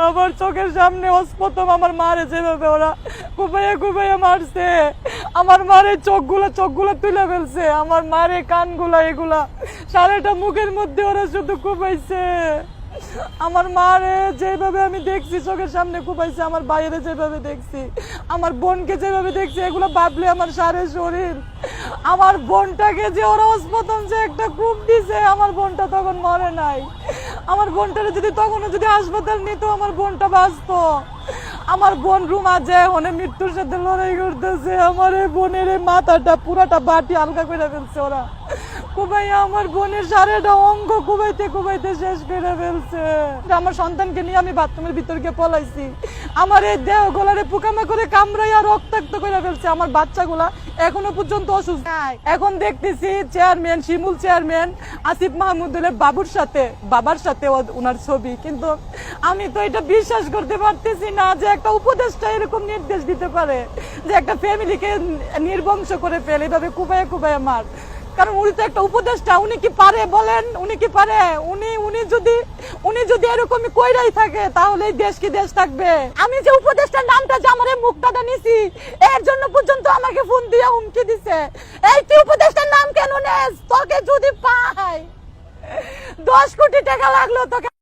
আমার চোখের সামনে প্রথম আমার মারে যেভাবে ওরা কুপাইয়া কুপাইয়া মারছে, আমার মারে চোখগুলো তুলে ফেলছে, আমার মারে কানগুলা এগুলা সারাটা মুখের মধ্যে ওরা শুধু কুপাইছে। আমার মারে যেভাবে আমি দেখছি চোখের সামনে কুপাইছে, আমার বাইরে যেভাবে দেখছি, আমার বোনকে যেভাবে দেখছি, এগুলো ভাবলে আমার সারে শরীর। আমার বোনটাকে যে ওরা প্রথম যে একটা কূপ দিছে, আমার বোনটা তখন মরে নাই। আমার বোনটারে যদি তখনও যদি হাসপাতাল নিত, আমার বোনটা বাঁচতো। আমার বোন রুমা যে ওনে মৃত্যুর সাথে লড়াই করতেছে, আমার এই বোনের এই মাথাটা পুরাটা বাটি হালকা করে ফেলছে ওরা কুবাইয়া, আমার বোনের সারাটা অঙ্গ কুবাইতে কুবাইতে শেষ করে ফেলছে। আমার সন্তানকে নিয়ে আমি বাথরুমের ভিতর গিয়ে পলাইছি, আমার এই দেহ গোলারে পোকামা করে কামড়াইয়া রক্তাক্ত করে ফেলছে। আমার বাচ্চাগুলা এখনো পর্যন্ত অসুস্থ। এখন দেখতেছি চেয়ারম্যান, শিমুল চেয়ারম্যান আসিফ মাহমুদুলের বাবার সাথে ওনার ছবি, কিন্তু আমি তো এটা বিশ্বাস করতে পারতেছি না যে একটা উপদেষ্টা এরকম নির্দেশ দিতে পারে যে একটা ফ্যামিলিকে নির্বংশ করে ফেলে এভাবে কুবাইয়া কুবাইয়া মার। কারণ উনি তো একটা উপদেষ্টা, উনি কি পারে বলেন? উনি কি পারে? উনি যদি এরকমই কইরাই থাকে তাহলে এই দেশ কি দেশ থাকবে? আমি যে উপদেষ্টার নামটা যে আমার এই মুখটা নিছি, এর জন্য পর্যন্ত আমাকে ফোন দিয়ে হুমকি দিছে, এই তুই উপদেষ্টার নাম কেন নেস? তোকে যদি পাই 10 কোটি টাকা লাগলো তোকে